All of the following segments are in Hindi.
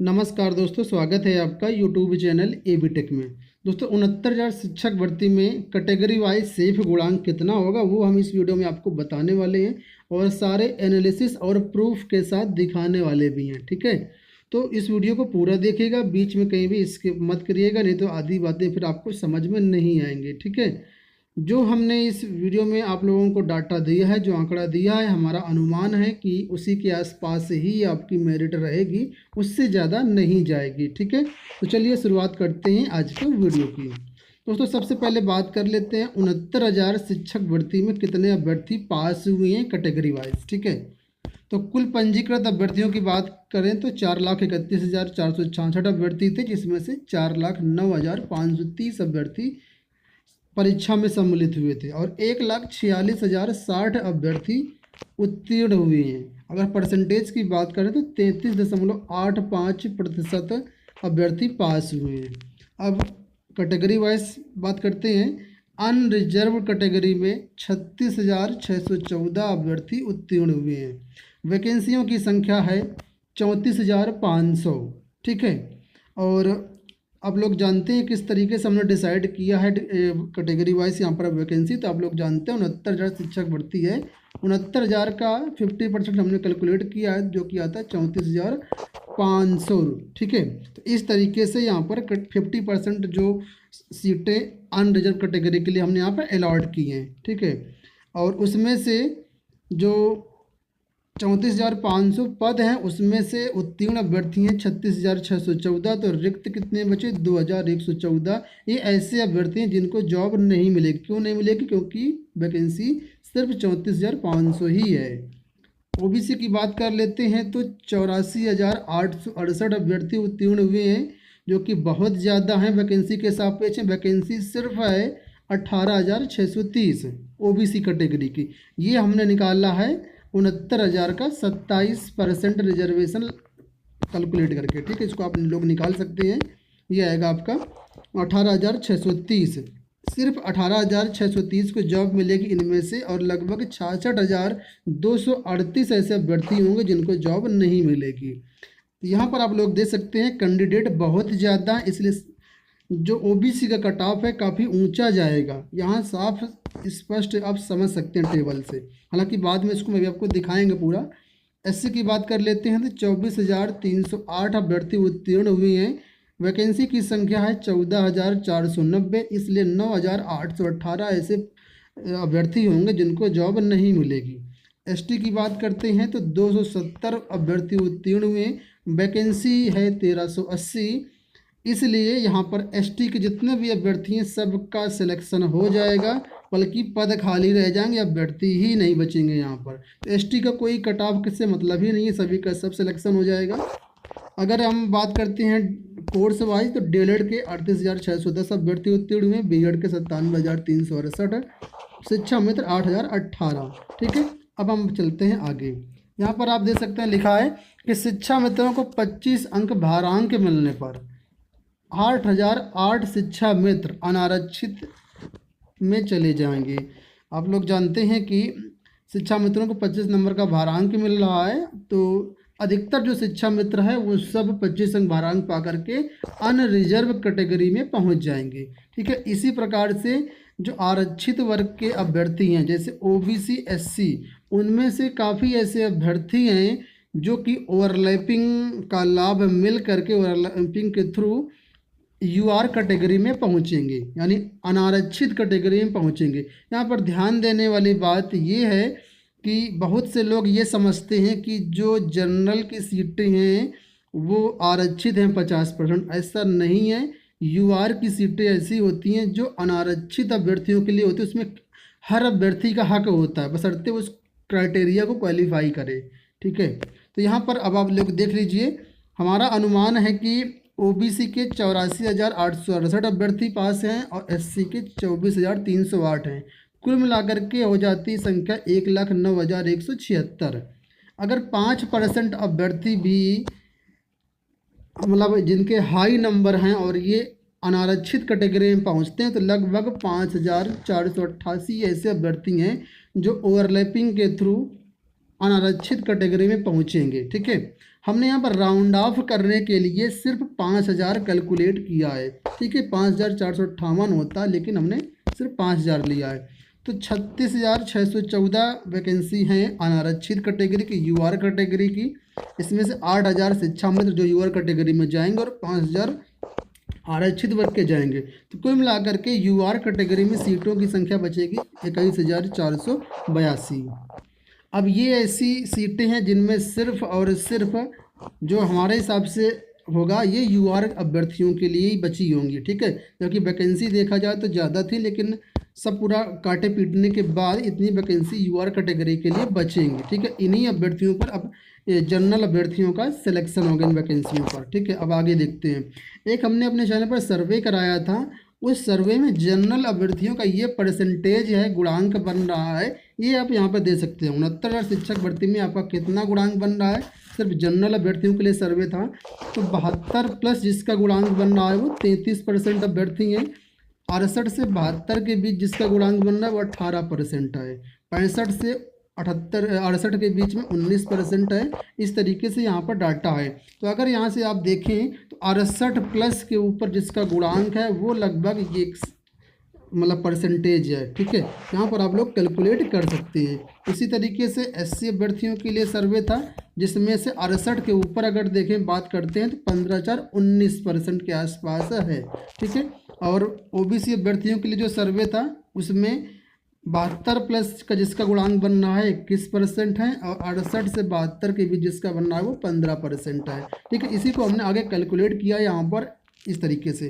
नमस्कार दोस्तों, स्वागत है आपका यूट्यूब चैनल एबी टेक में। दोस्तों 69,000 शिक्षक भर्ती में कैटेगरी वाइज सेफ गुणांक कितना होगा वो हम इस वीडियो में आपको बताने वाले हैं और सारे एनालिसिस और प्रूफ के साथ दिखाने वाले भी हैं। ठीक है, तो इस वीडियो को पूरा देखिएगा, बीच में कहीं भी स्किप मत करिएगा, नहीं तो आधी बातें फिर आपको समझ में नहीं आएंगे। ठीक है, जो हमने इस वीडियो में आप लोगों को डाटा दिया है, जो आंकड़ा दिया है, हमारा अनुमान है कि उसी के आसपास ही आपकी मेरिट रहेगी, उससे ज़्यादा नहीं जाएगी। ठीक है, तो चलिए शुरुआत करते हैं आज के वीडियो की। दोस्तों सबसे पहले बात कर लेते हैं 69,000 शिक्षक भर्ती में कितने अभ्यर्थी पास हुए हैं कैटेगरी वाइज। ठीक है, तो कुल पंजीकृत अभ्यर्थियों की बात करें तो 4,31,466 अभ्यर्थी थे, जिसमें से 4,09,530 अभ्यर्थी परीक्षा में सम्मिलित हुए थे और 1,46,060 अभ्यर्थी उत्तीर्ण हुए हैं। अगर परसेंटेज की बात करें तो 33.85% अभ्यर्थी पास हुए हैं। अब कैटेगरी वाइज बात करते हैं। अनरिजर्व कैटेगरी में 36,614 अभ्यर्थी उत्तीर्ण हुए हैं। वैकेंसियों की संख्या है 34,500। ठीक है, और आप लोग जानते हैं किस तरीके से हमने डिसाइड किया है कैटेगरी वाइज यहाँ पर वैकेंसी। तो आप लोग जानते हैं 69,000 शिक्षक भर्ती है, 69,000 का 50% हमने कैलकुलेट किया है, जो कि आता है 34,500। ठीक है, तो इस तरीके से यहाँ पर 50% जो सीटें अनरिजर्व कैटेगरी के लिए हमने यहाँ पर अलॉट की हैं। ठीक है, और उसमें से जो 34,500 पद हैं उसमें से उत्तीर्ण अभ्यर्थी हैं 36,614। तो रिक्त कितने बचे? 2,114। ये ऐसे अभ्यर्थी हैं जिनको जॉब नहीं मिलेगी। क्यों नहीं मिलेगी? क्योंकि वैकेंसी सिर्फ 34,500 ही है। ओबीसी की बात कर लेते हैं तो 84,868 अभ्यर्थी उत्तीर्ण हुए हैं, जो कि बहुत ज़्यादा हैं वैकेंसी के सापेक्ष। वैकेंसी सिर्फ है 18,630 ओबीसी कैटेगरी की। ये हमने निकाला है 69,000 का 27% रिजर्वेशन कैलकुलेट करके। ठीक है, इसको आप लोग निकाल सकते हैं। ये आएगा आपका 18,630। सिर्फ 18,630 को जॉब मिलेगी इनमें से, और लगभग 66,238 ऐसे अभ्यर्थी होंगे जिनको जॉब नहीं मिलेगी। यहाँ पर आप लोग देख सकते हैं कैंडिडेट बहुत ज़्यादा, इसलिए जो ओबीसी का कट ऑफ है काफ़ी ऊंचा जाएगा। यहाँ साफ स्पष्ट आप समझ सकते हैं टेबल से, हालांकि बाद में इसको मैं भी आपको दिखाएंगे पूरा। एससी की बात कर लेते हैं तो 24,308 अभ्यर्थी उत्तीर्ण हुए हैं। वैकेंसी की संख्या है 14,490, इसलिए 9,818 ऐसे अभ्यर्थी होंगे जिनको जॉब नहीं मिलेगी। एसटी की बात करते हैं तो 270 अभ्यर्थी उत्तीर्ण हुए। वैकेंसी है 1,380, इसलिए यहाँ पर एसटी के जितने भी अभ्यर्थी हैं सबका सिलेक्शन हो जाएगा, बल्कि पद खाली रह जाएंगे, अभ्यर्थी ही नहीं बचेंगे यहाँ पर। तो एसटी का कोई कट ऑफ किससे मतलब ही नहीं है, सभी का सब सिलेक्शन हो जाएगा। अगर हम बात करते हैं कोर्स वाइज तो डीएलएड के 38,610 अभ्यर्थी उत्तीर्ण हुए, बीएड के 97,368, शिक्षा मित्र 8,018। ठीक है, अब हम चलते हैं आगे। यहाँ पर आप देख सकते हैं लिखा है कि शिक्षा मित्रों को 25 अंक भारांक मिलने पर 8,008 शिक्षा मित्र अनारक्षित में चले जाएंगे। आप लोग जानते हैं कि शिक्षा मित्रों को 25 नंबर का भारांक मिल रहा है, तो अधिकतर जो शिक्षा मित्र है वो सब 25 अंक भारांक पा करके अनरिजर्व कैटेगरी में पहुंच जाएंगे। ठीक है, इसी प्रकार से जो आरक्षित वर्ग के अभ्यर्थी हैं जैसे ओबीसी एससी, उनमें से काफ़ी ऐसे अभ्यर्थी हैं जो कि ओवरलैपिंग का लाभ मिल करके ओवरलैपिंग के थ्रू यूआर कैटेगरी में पहुंचेंगे, यानी अनारक्षित कैटेगरी में पहुंचेंगे। यहाँ पर ध्यान देने वाली बात ये है कि बहुत से लोग ये समझते हैं कि जो जनरल की सीटें हैं वो आरक्षित हैं 50%। ऐसा नहीं है। यूआर की सीटें ऐसी होती हैं जो अनारक्षित अभ्यर्थियों के लिए होती है, उसमें हर अभ्यर्थी का हक होता है, बशर्ते उस क्राइटेरिया को क्वालिफाई करे। ठीक है, तो यहाँ पर अब आप लोग देख लीजिए, हमारा अनुमान है कि ओबीसी के 84,868 अभ्यर्थी पास हैं और एससी के 24,308 हैं। कुल मिलाकर के हो जाती संख्या 1,09,176। अगर 5% अभ्यर्थी भी मतलब जिनके हाई नंबर हैं और ये अनारक्षित कैटेगरी में पहुंचते हैं तो लगभग 5,488 ऐसे अभ्यर्थी हैं जो ओवरलैपिंग के थ्रू अनारक्षित कैटेगरी में पहुंचेंगे। ठीक है, हमने यहाँ पर राउंड ऑफ करने के लिए सिर्फ 5000 कैलकुलेट किया है। ठीक है, 5458 होता है, लेकिन हमने सिर्फ 5000 लिया है। तो 36,614 वैकेंसी हैं अनारक्षित कैटेगरी की, यूआर कैटेगरी की। इसमें से 8000 शिक्षा मित्र जो यूआर कैटेगरी में जाएंगे और 5000 आरक्षित वर्ग के जाएंगे। तो कुल मिलाकर के यूआर कैटेगरी में सीटों की संख्या बचेगी 21,482। अब ये ऐसी सीटें हैं जिनमें सिर्फ और सिर्फ जो हमारे हिसाब से होगा ये यूआर अभ्यर्थियों के लिए ही बची होंगी। ठीक है, क्योंकि वैकेंसी देखा जाए तो ज़्यादा थी, लेकिन सब पूरा काटे पीटने के बाद इतनी वैकेंसी यूआर कैटेगरी के लिए बचेंगी। ठीक है, इन्हीं अभ्यर्थियों पर अब जनरल अभ्यर्थियों का सिलेक्शन होगा इन वैकेंसियों पर। ठीक है, अब आगे देखते हैं। एक हमने अपने चैनल पर सर्वे कराया था, उस सर्वे में जनरल अभ्यर्थियों का ये परसेंटेज है, गुणांक बन रहा है, ये आप यहाँ पर दे सकते हैं। 69,000 शिक्षक भर्ती में आपका कितना गुणांक बन रहा है, सिर्फ जनरल अभ्यर्थियों के लिए सर्वे था। तो 72 प्लस जिसका गुणांक बन रहा है वो 33% अभ्यर्थी हैं। 68 से 72 के बीच जिसका गुणांक बन रहा है वो 18% है। 65 से 68 के बीच में 19% है। इस तरीके से यहाँ पर डाटा है। तो अगर यहाँ से आप देखें तो 68 प्लस के ऊपर जिसका गुणांक है वो लगभग ये मतलब परसेंटेज है। ठीक है, यहाँ पर आप लोग कैलकुलेट कर सकते हैं। इसी तरीके से एससी अभ्यर्थियों के लिए सर्वे था, जिसमें से 68 के ऊपर अगर देखें बात करते हैं तो 15,19% के आसपास है। ठीक है, और ओबीसी अभ्यर्थियों के लिए जो सर्वे था उसमें 72 प्लस का जिसका गुणांक बन रहा है 21% है, और 68 से 72 के बीच जिसका बन रहा है वो 15% है। ठीक है, इसी को हमने आगे कैलकुलेट किया यहाँ पर इस तरीके से।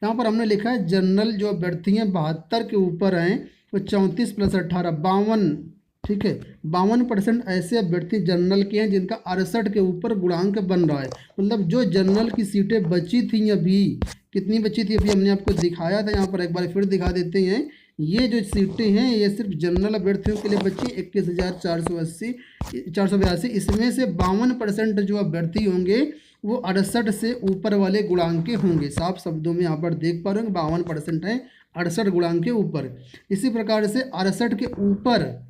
यहाँ पर हमने लिखा है जनरल जो अभ्यर्थी हैं 72 के ऊपर हैं वो 34 प्लस 18 52। ठीक है, 52% ऐसे अभ्यर्थी जनरल के हैं जिनका 68 के ऊपर गुणांक बन रहा है। मतलब जो जनरल की सीटें बची थी अभी, कितनी बची थी अभी हमने आपको दिखाया था, यहाँ पर एक बार फिर दिखा देते हैं। ये जो सीटें हैं ये सिर्फ जनरल अभ्यर्थियों के लिए बची 21,482। इसमें से 52% जो अभ्यर्थी होंगे वो 68 से ऊपर वाले गुणांक के होंगे। साफ शब्दों में यहाँ पर देख पा रहे हैं 52% है 68 गुणांक के ऊपर। इसी प्रकार से 68 के ऊपर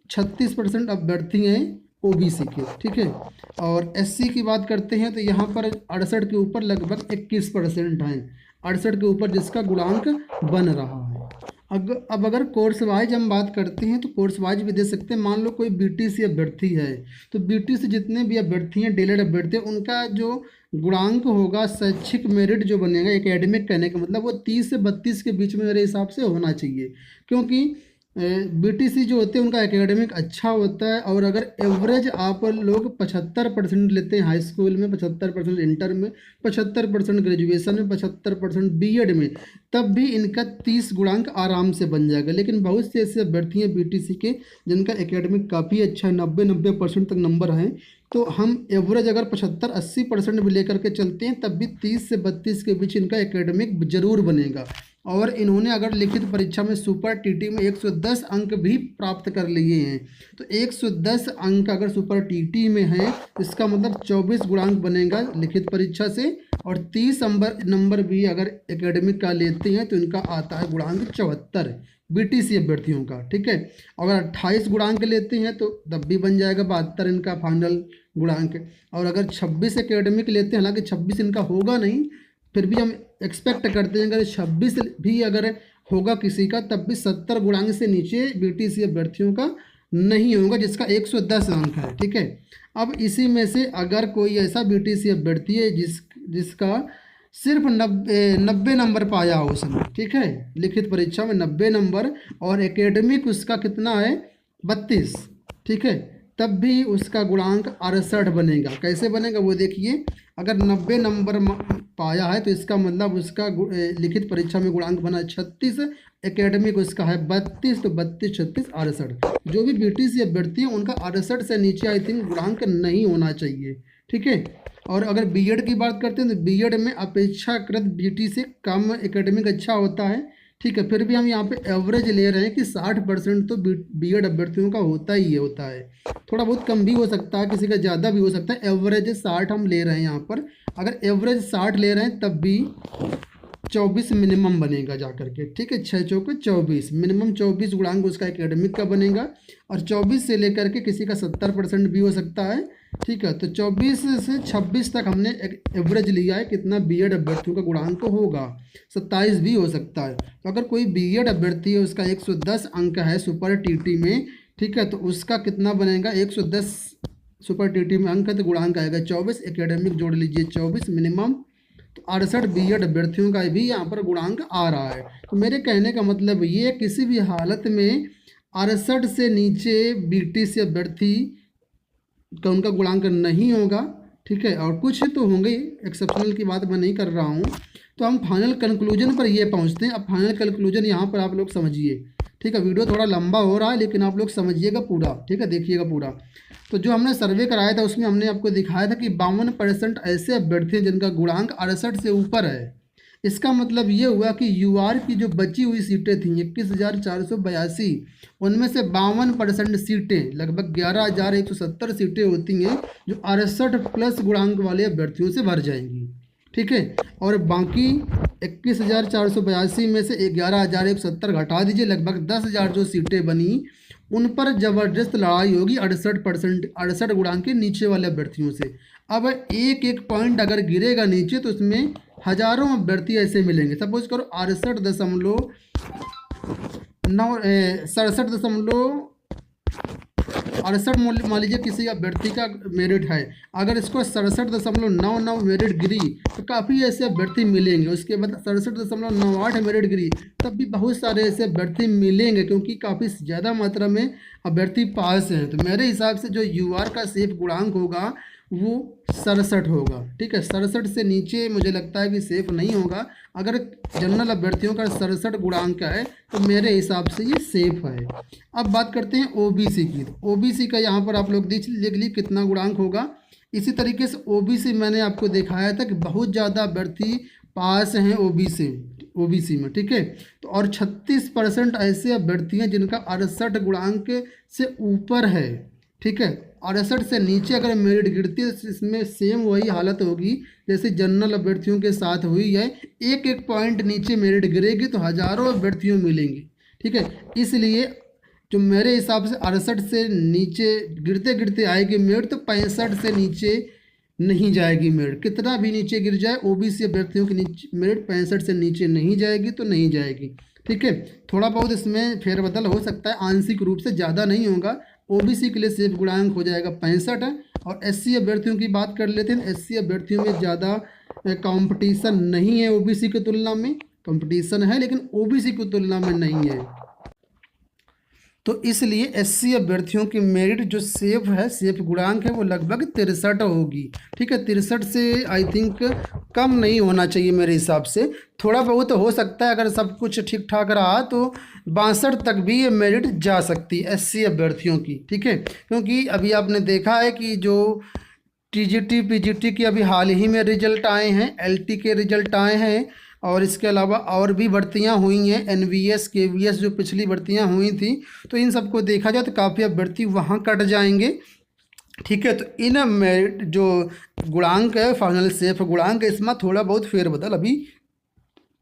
36% अभ्यर्थी हैं ओबीसी के। ठीक है, और एससी की बात करते हैं तो यहाँ पर 68 के ऊपर लगभग 21% हैं, 68 के ऊपर जिसका गुणांक बन रहा है। अब अगर कोर्स वाइज हम बात करते हैं तो कोर्स वाइज भी दे सकते हैं। मान लो कोई बीटीसी अभ्यर्थी है तो बीटीसी जितने भी अभ्यर्थी हैं डीएलएड अभ्यर्थी उनका जो गुणांक होगा शैक्षिक मेरिट जो बनेगा, एकेडमिक कहने का मतलब वो 30 से 32 के बीच में मेरे हिसाब से होना चाहिए, क्योंकि बीटीसी जो होते हैं उनका एकेडमिक अच्छा होता है। और अगर एवरेज आप लोग 75% लेते हैं हाई स्कूल में, 75% इंटर में, 75% ग्रेजुएशन में, 75% बीएड में, तब भी इनका 30 गुणांक आराम से बन जाएगा। लेकिन बहुत से ऐसे अभ्यर्थी हैं बीटीसी के जिनका एकेडमिक काफ़ी अच्छा है, 90% तक नंबर हैं। तो हम एवरेज अगर 75-80% भी लेकर के चलते हैं तब भी 30 से 32 के बीच इनका एकेडमिक जरूर बनेगा। और इन्होंने अगर लिखित परीक्षा में सुपर टीटी में 110 अंक भी प्राप्त कर लिए हैं, तो 110 अंक अगर सुपर टीटी में है इसका मतलब 24 गुणांक बनेगा लिखित परीक्षा से, और 30 नंबर भी अगर एकेडमिक का लेते हैं तो इनका आता है गुणांक 74 बीटीसी अभ्यर्थियों का। ठीक है, अगर 28 गुणांक लेते हैं तो तब भी बन जाएगा 72 इनका फाइनल गुणांक। और अगर 26 एकेडमिक लेते हैं, हालांकि 26 इनका होगा नहीं, फिर भी हम एक्सपेक्ट करते हैं अगर 26 भी अगर होगा किसी का तब भी 70 गुणांक से नीचे बीटीसी अभ्यर्थियों का नहीं होगा जिसका 110 अंक है। ठीक है, अब इसी में से अगर कोई ऐसा बीटीसी अभ्यर्थी है जिसका सिर्फ 90 नंबर पाया हो उसने, ठीक है, लिखित परीक्षा में 90 नंबर और एकेडमिक उसका कितना है 32, ठीक है, तब भी उसका गुणांक 68 बनेगा। कैसे बनेगा वो देखिए, अगर 90 नंबर पाया है तो इसका मतलब उसका लिखित परीक्षा में गुणांक बना 36, एकेडमिक उसका है 32, तो 32, 36, 68। जो भी बीटीसी अभ्यर्थी है उनका 68 से नीचे आई थिंक गुणांक नहीं होना चाहिए। ठीक है, और अगर बीएड की बात करते हैं तो बीएड में अपेक्षाकृत बीटी से कम एकेडमिक अच्छा होता है। ठीक है, फिर भी हम यहाँ पे एवरेज ले रहे हैं कि 60% तो बीएड अभ्यर्थियों का होता ही होता है। थोड़ा बहुत कम भी हो सकता है, किसी का ज़्यादा भी हो सकता है। एवरेज 60 हम ले रहे हैं यहाँ पर। अगर एवरेज 60 ले रहे हैं तब भी 24 मिनिमम बनेगा जा करके, ठीक है। 6 चौके 24, मिनिमम 24 गुणांक उसका एकेडमिक का बनेगा, और 24 से लेकर के किसी का 70% भी हो सकता है, ठीक है। तो 24 से 26 तक हमने एक एवरेज लिया है कितना बीएड अभ्यर्थियों का गुणांक होगा, 27 भी हो सकता है। तो अगर कोई बीएड अभ्यर्थी है उसका 110 अंक है सुपर टीटी में, ठीक है, तो उसका कितना बनेगा, 110 सुपर टीटी में अंक है तो गुणांक आएगा 24, एकेडमिक जोड़ लीजिए 24 मिनिमम, तो 68 बीएड अभ्यर्थियों का भी यहाँ पर गुणांक आ रहा है। तो मेरे कहने का मतलब ये, किसी भी हालत में 68 से नीचे बीटीसी अभ्यर्थी का उनका गुणांक नहीं होगा, ठीक है। और कुछ तो होंगे, एक्सेप्शनल की बात मैं नहीं कर रहा हूँ। तो हम फाइनल कंक्लूजन पर ये पहुँचते हैं। अब फाइनल कंक्लूजन यहाँ पर आप लोग समझिए, ठीक है। वीडियो थोड़ा लंबा हो रहा है लेकिन आप लोग समझिएगा पूरा, ठीक है, देखिएगा पूरा। तो जो हमने सर्वे कराया था उसमें हमने आपको दिखाया था कि 52% ऐसे अभ्यर्थी हैं जिनका गुणांक 68 से ऊपर है। इसका मतलब ये हुआ कि यूआर की जो बची हुई सीटें थी 21,482, उनमें से 52% सीटें, लगभग 11,170 सीटें होती हैं जो 68 प्लस गुणांक वाले अभ्यर्थियों से भर जाएंगी, ठीक है। और बाकी 21,482 में से 11,170 घटा दीजिए, लगभग 10,000 जो सीटें बनी उन पर ज़बरदस्त लड़ाई होगी 68 गुणांक के नीचे वाले अभ्यर्थियों से। अब एक एक पॉइंट अगर गिरेगा नीचे तो उसमें हजारों अभ्यर्थी ऐसे मिलेंगे। सपोज करो 68 मान लीजिए किसी अभ्यर्थी का मेरिट है, अगर इसको 67.99 मेरिट गिरी तो काफ़ी ऐसे अभ्यर्थी मिलेंगे। उसके बाद 67.98 मेरिट गिरी तब भी बहुत सारे ऐसे अभ्यर्थी मिलेंगे, क्योंकि काफ़ी ज़्यादा मात्रा में अभ्यर्थी पास हैं। तो मेरे हिसाब से जो यूआर का सेफ गुणांक होगा वो 67 होगा, ठीक है। 67 से नीचे मुझे लगता है कि सेफ नहीं होगा। अगर जनरल अभ्यर्थियों का 67 गुणांक है तो मेरे हिसाब से ये सेफ है। अब बात करते हैं ओबीसी की। तो ओबीसी का यहाँ पर आप लोग लिख लीजिए कितना गुणांक होगा। इसी तरीके से ओबीसी मैंने आपको दिखाया था कि बहुत ज़्यादा अभ्यर्थी पास हैं ओबीसी में, ठीक है। तो और 36% ऐसे अभ्यर्थी हैं जिनका 68 गुणांक से ऊपर है, ठीक है। 68 से नीचे अगर मेरिट गिरती है तो इसमें सेम वही हालत होगी जैसे जनरल अभ्यर्थियों के साथ हुई है। एक एक पॉइंट नीचे मेरिट गिरेगी तो हज़ारों अभ्यर्थियों मिलेंगे, ठीक है। इसलिए जो मेरे हिसाब से 68 से नीचे गिरते गिरते आएगी मेरिट, तो 65 से नीचे नहीं जाएगी मेरिट। कितना भी नीचे गिर जाए ओबीसी अभ्यर्थियों की नीचे मेरिट 65 से नीचे नहीं जाएगी तो नहीं जाएगी, ठीक है। थोड़ा बहुत इसमें फेरबदल हो सकता है, आंशिक रूप से, ज़्यादा नहीं होगा। ओबीसी के लिए सेफ गुणांक हो जाएगा 65 है। और एससी अभ्यर्थियों की बात कर लेते हैं। एससी अभ्यर्थियों में ज़्यादा कंपटीशन नहीं है, ओबीसी की तुलना में कंपटीशन है लेकिन ओबीसी की तुलना में नहीं है। तो इसलिए एससी अभ्यर्थियों की मेरिट जो सेफ है, सेफ गुणांक है, वो लगभग 63 होगी, ठीक है। 63 से आई थिंक कम नहीं होना चाहिए मेरे हिसाब से। थोड़ा बहुत हो सकता है, अगर सब कुछ ठीक ठाक रहा तो 62 तक भी ये मेरिट जा सकती है एससी अभ्यर्थियों की, ठीक है। क्योंकि अभी आपने देखा है कि जो टीजीटी पीजीटी की अभी हाल ही में रिजल्ट आए हैं, एलटी के रिजल्ट आए हैं, और इसके अलावा और भी भर्तियां हुई हैं, एनवीएस केवीएस जो पिछली भर्तियां हुई थी, तो इन सबको देखा जाए तो काफ़ी अभ्यर्थी वहां कट जाएंगे, ठीक है। तो इन मेरिट जो गुणांक है, फाइनल सेफ गुणांक है, इसमें थोड़ा बहुत फेरबदल अभी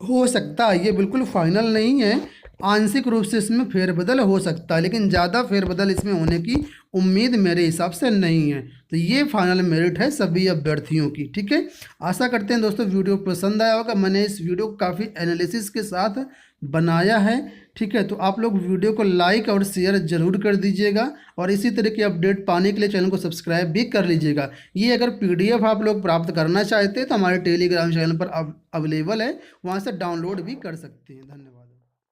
हो सकता है। ये बिल्कुल फाइनल नहीं है, आंशिक रूप से इसमें फेरबदल हो सकता है, लेकिन ज़्यादा फेरबदल इसमें होने की उम्मीद मेरे हिसाब से नहीं है। तो ये फाइनल मेरिट है सभी अभ्यर्थियों की, ठीक है। आशा करते हैं दोस्तों वीडियो पसंद आया होगा। मैंने इस वीडियो को काफ़ी एनालिसिस के साथ बनाया है, ठीक है। तो आप लोग वीडियो को लाइक और शेयर ज़रूर कर दीजिएगा, और इसी तरह की अपडेट पाने के लिए चैनल को सब्सक्राइब भी कर लीजिएगा। ये अगर PDF आप लोग प्राप्त करना चाहते हैं तो हमारे टेलीग्राम चैनल पर अवेलेबल है, वहाँ से डाउनलोड भी कर सकते हैं। धन्यवाद।